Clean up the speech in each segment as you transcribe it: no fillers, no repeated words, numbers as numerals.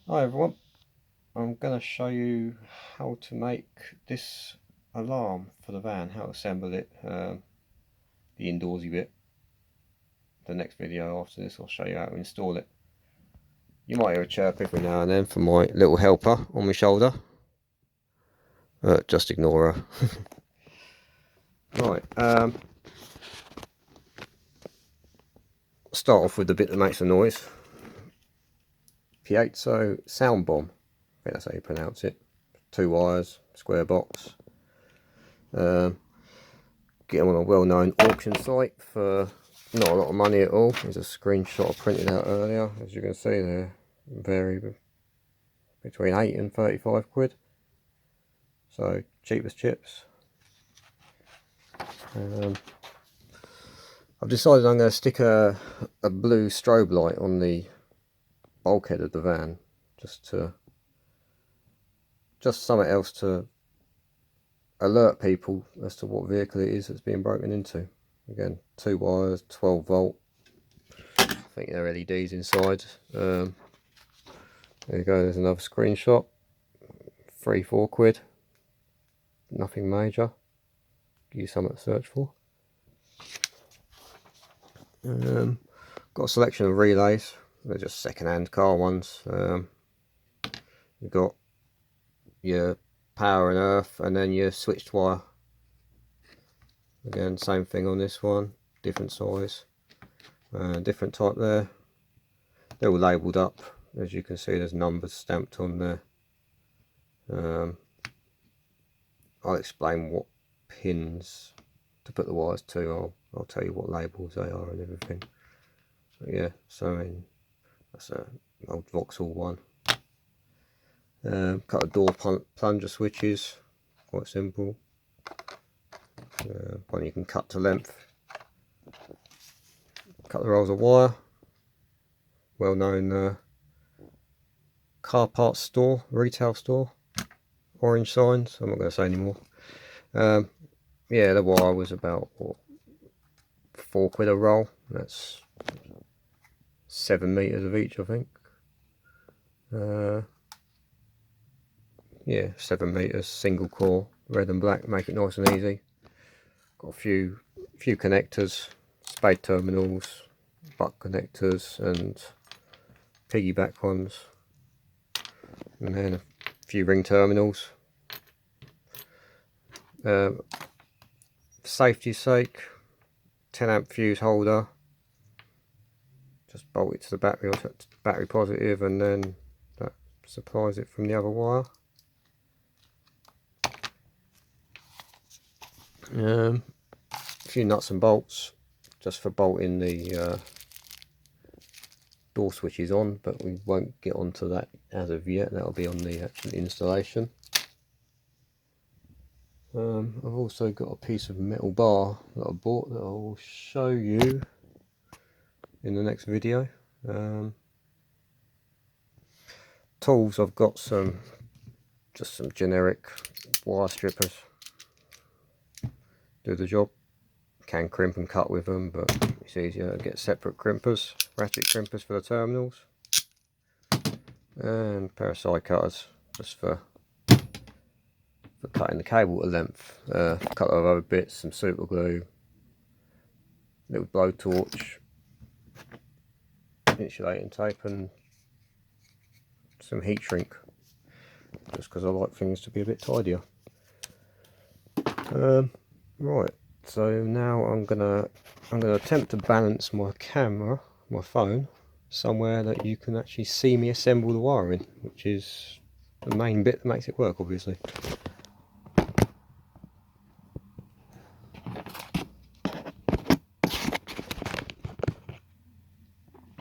Hi everyone, I'm going to show you how to make this alarm for the van, how to assemble it, the indoorsy bit. The next video after this I'll show you how to install it. You might hear a chirp every now and then from my little helper on my shoulder. Just ignore her. Right, start off with the bit that makes the noise. Piezo sound bomb, I think that's how you pronounce it. 2 wires, square box. Get them on a well-known auction site for not a lot of money at all. There's a screenshot I printed out earlier. As you can see, they vary between 8 and 35 quid. So cheap as chips. I've decided I'm going to stick a blue strobe light on the bulkhead of the van, just something else to alert people as to what vehicle it is that's being broken into. Again, 2 wires, 12 volt. I think they're LEDs inside. There you go, there's another screenshot. 3-4 quid. Nothing major. Give you something to search for. Got a selection of relays. They're just second-hand car ones. You've got your power and earth, and then your switched wire. Again, same thing on this one. Different size. Different type there. They're all labelled up. As you can see, there's numbers stamped on there. I'll explain what pins to put the wires to. I'll tell you what labels they are and everything. But yeah, so I mean, that's an old Vauxhall one. Cut of door plunger switches, quite simple. One you can cut to length. Cut the rolls of wire. Well known car parts store, retail store. Orange signs, I'm not going to say anymore. Yeah, the wire was about what, 4 quid a roll. That's 7 meters of each, I think. Yeah, 7 meters, single core, red and black, make it nice and easy. Got a few connectors, spade terminals, butt connectors, and piggyback ones, and then a few ring terminals. For safety's sake, 10 amp fuse holder. Just bolt it to the battery, or to battery positive, and then that supplies it from the other wire. A few nuts and bolts just for bolting the door switches on, but we won't get onto that as of yet. That'll be on the actual installation. I've also got a piece of metal bar that I bought that I'll show you in the next video. Tools, I've got just some generic wire strippers. Do the job. Can crimp and cut with them, but it's easier to get separate crimpers, ratchet crimpers for the terminals, and a pair of side cutters just for cutting the cable to length. A couple of other bits, some super glue, little blowtorch, insulating tape, and some heat shrink, just because I like things to be a bit tidier. Right, so now I'm gonna attempt to balance my camera, my phone, somewhere that you can actually see me assemble the wiring, which is the main bit that makes it work, obviously.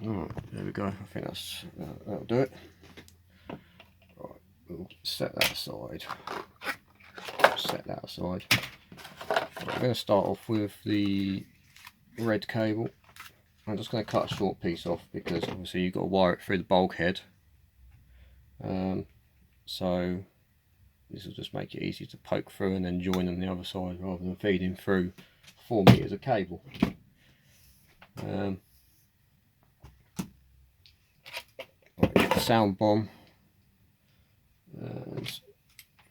Alright, there we go. I think that'll do it. Right, we'll set that aside. Set that aside. Right, I'm going to start off with the red cable. I'm just going to cut a short piece off because obviously you've got to wire it through the bulkhead. So this will just make it easy to poke through and then join on the other side rather than feeding through 4 meters of cable. Right, get the sound bomb.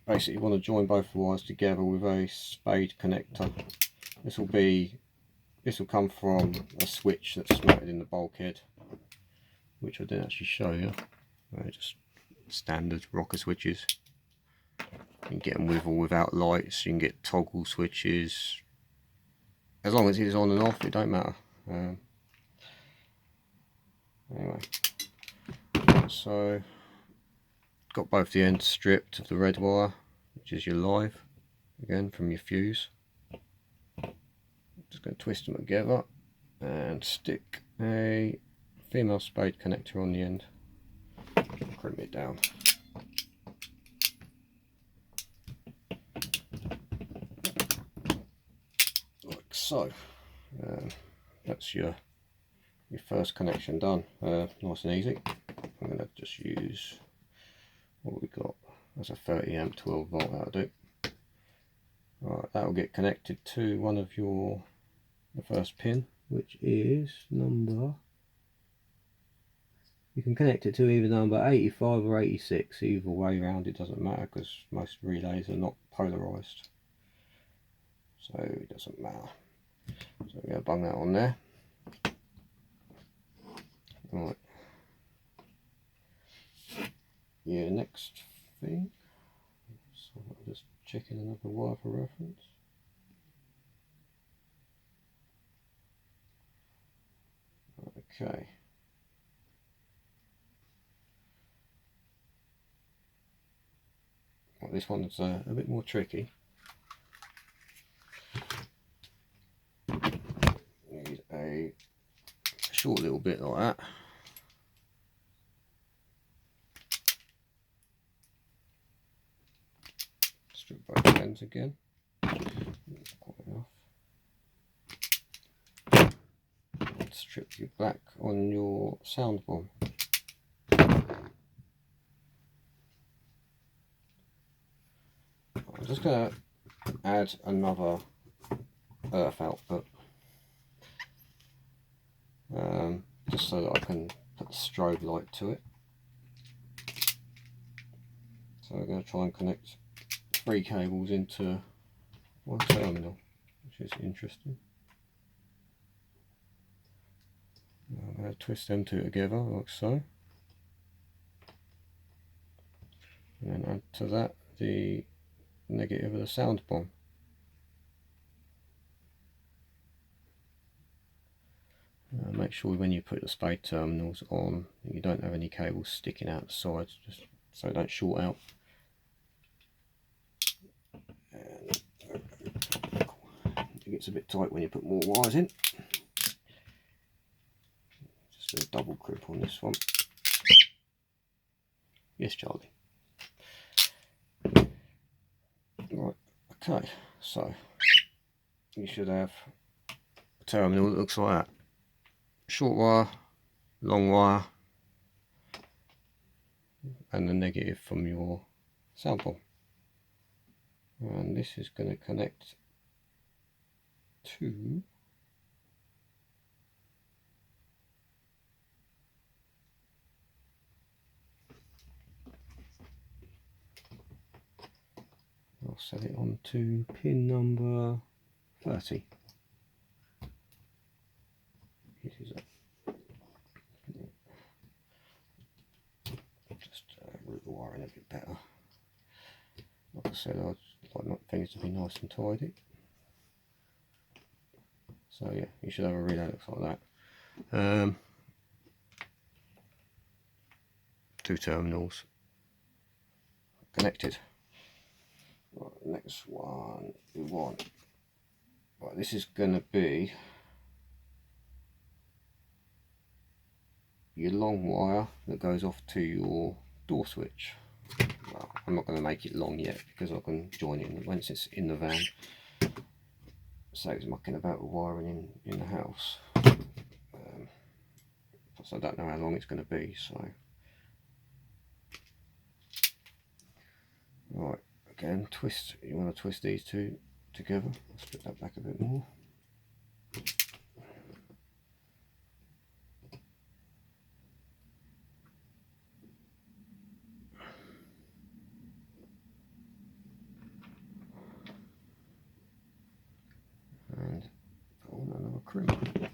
basically want to join both the wires together with a spade connector. This will come from a switch that's mounted in the bulkhead, which I didn't actually show you. Just standard rocker switches. You can get them with or without lights. You can get toggle switches. As long as it's on and off, it don't matter. Anyway, so got both the ends stripped of the red wire, which is your live, again from your fuse. Just going to twist them together and stick a female spade connector on the end. Crimp it down. Like so. That's your first connection done. Nice and easy. I'm going to just use what we got. That's a 30 amp 12 volt, that'll do. Alright, that will get connected to one of the first pin, which is number, you can connect it to either number 85 or 86, either way around it doesn't matter because most relays are not polarized, so it doesn't matter. So we're going to bung that on there. Right. Yeah, next thing, so I'm just checking another wire for reference. Okay. Well, this one's a bit more tricky. Need a short little bit like that. Strip both ends again. Quite enough. Strip your black on your sound bomb. I'm just going to add another earth output, just so that I can put the strobe light to it. So we're going to try and connect 3 cables into one terminal, which is interesting. I'm going to twist them two together like so, and then add to that the negative of the sound bomb. Make sure when you put the spade terminals on you don't have any cables sticking out the sides, just so they don't short out. And it gets a bit tight when you put more wires in. Just a double grip on this one. Yes, Charlie. Right, okay, so you should have a terminal that looks like that. Short wire, long wire, and the negative from your sound bomb. And this is going to connect to I'll set it on to pin number 30. This is just route the wire in a bit better. Like I said, I'd like things to be nice and tidy. So yeah, you should have a relay that looks like that. 2 terminals connected. Right, next one we want. Right, this is going to be your long wire that goes off to your door switch. Well, I'm not going to make it long yet because I can join it once it's in the van. Saves mucking about with wiring in the house. Plus I don't know how long it's going to be, so. Right, again, twist. You want to twist these two together. I'll split that back a bit more. crimp.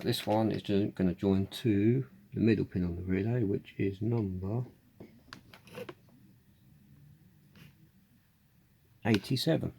This one is just going to join to the middle pin on the relay, which is number 87.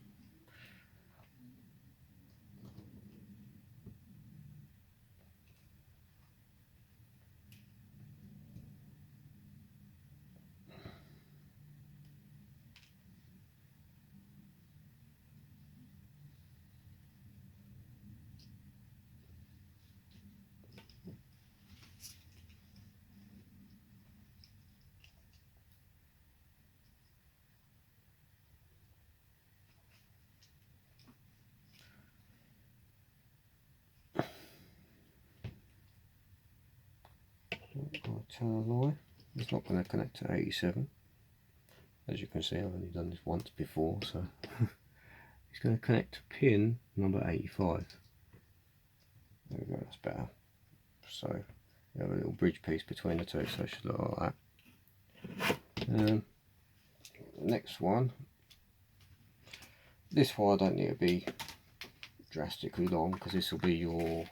I'll tell a lie, it's not going to connect to 87. As you can see, I've only done this once before, so it's going to connect to pin number 85. There we go, that's better. So you have a little bridge piece between the two, so it should look like that. Next one, this wire don't need to be drastically long because this will be your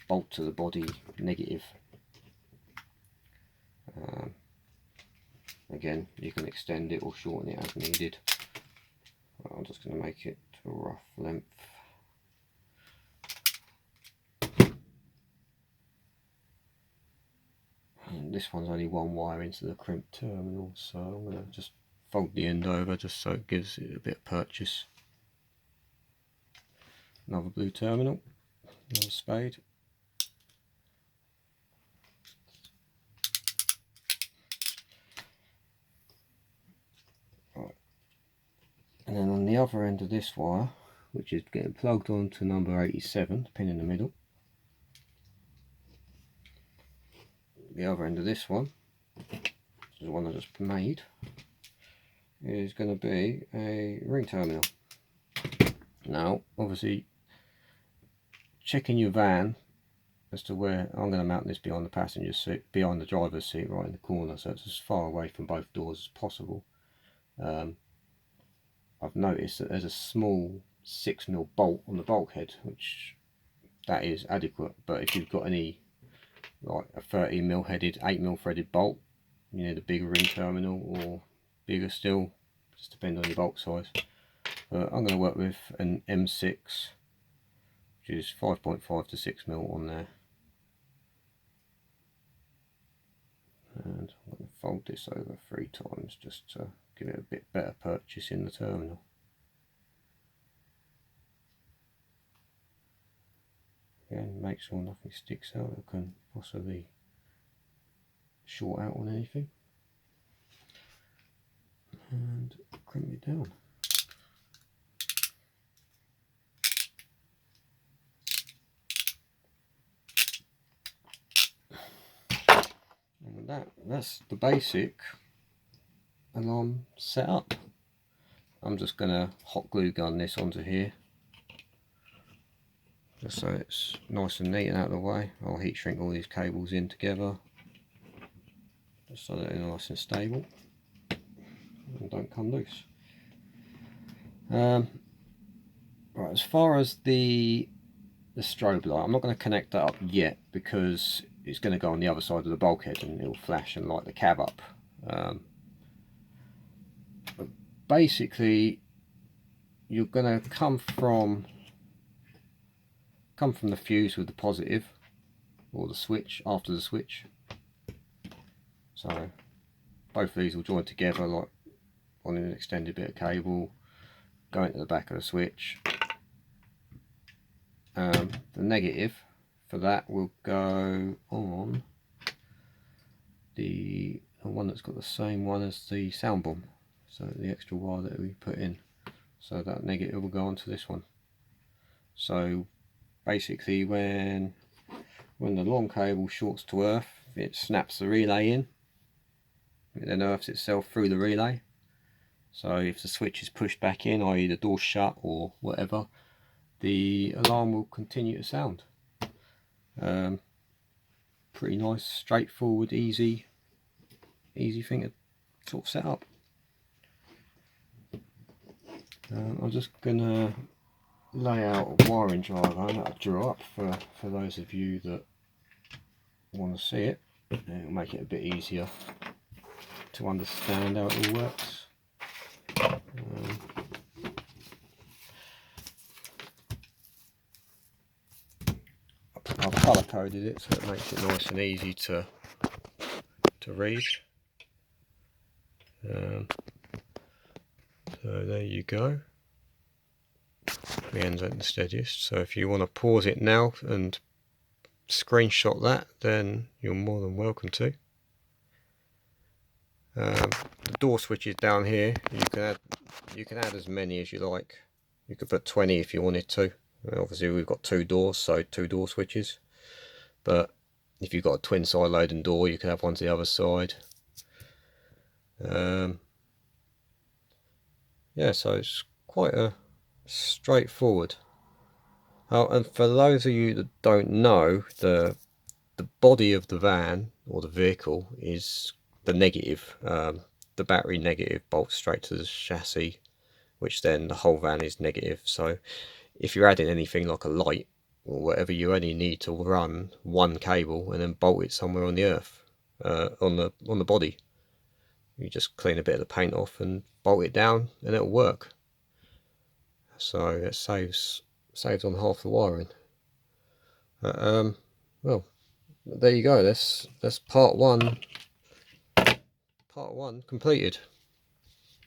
bolt to the body negative. Again, you can extend it or shorten it as needed. I'm just going to make it to a rough length. And this one's only one wire into the crimp terminal, so I'm going to just fold the end over just so it gives it a bit of purchase. Another blue terminal, another spade. Right. And then on the other end of this wire, which is getting plugged on to number 87, the pin in the middle, the other end of this one, which is the one I just made, is going to be a ring terminal. Now, obviously, checking your van as to where I'm going to mount this behind the passenger seat, behind the driver's seat, right in the corner, so it's as far away from both doors as possible. I've noticed that there's a small 6mm bolt on the bulkhead, which that is adequate, but if you've got any like a 13mm headed 8mm threaded bolt, you need a bigger ring terminal or bigger still, just depends on your bolt size. But I'm going to work with an M6, which is 5.5 to 6mm on there, and I'm going to fold this over 3 times just to give it a bit better purchase in the terminal. Again, make sure nothing sticks out that can possibly short out on anything, and crimp it down. And with that's the basic alarm set up. I'm just going to hot glue gun this onto here, just so it's nice and neat and out of the way. I'll heat shrink all these cables in together, just so that they're nice and stable and don't come loose. Right, as far as the strobe light, I'm not going to connect that up yet because it's going to go on the other side of the bulkhead and it'll flash and light the cab up. But basically, you're going to come from the fuse with the positive, or the switch after the switch. So both of these will join together like on an extended bit of cable, go into the back of the switch. The negative for that will go on the one that's got the same one as the sound bomb, so the extra wire that we put in, so that negative will go onto this one. So basically when the long cable shorts to earth, it snaps the relay in, it then earths itself through the relay. So if the switch is pushed back in, i.e. the door shut or whatever, the alarm will continue to sound. Pretty nice, straightforward, easy easy thing to sort of set up. I'm just gonna lay out a wiring diagram that I drew up for those of you that want to see it. It'll make it a bit easier to understand how it all works. I've colour coded it so it makes it nice and easy to read. So there you go. The ends ain't the steadiest, so if you want to pause it now and screenshot that, then you're more than welcome to. The door switches down here, you can add as many as you like. You could put 20 if you wanted to. Obviously we've got 2 doors, so 2 door switches, but if you've got a twin side loading door, you can have one to the other side. Yeah, so it's quite a straightforward. And for those of you that don't know, the body of the van or the vehicle is the negative. The battery negative bolts straight to the chassis, which then the whole van is negative. So if you're adding anything like a light or whatever, you only need to run one cable and then bolt it somewhere on the earth, on the body. You just clean a bit of the paint off and bolt it down and it'll work. So it saves on half the wiring. Well, there you go. That's part one completed.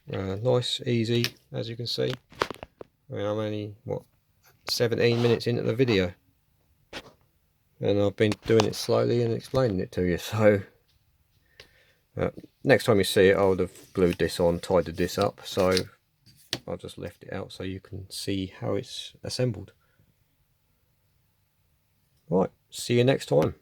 Nice, easy, as you can see. I mean, I'm only 17 minutes into the video, and I've been doing it slowly and explaining it to you. So next time you see it, I would have glued this on, tied this up. So I'll just left it out so you can see how it's assembled. Right, see you next time.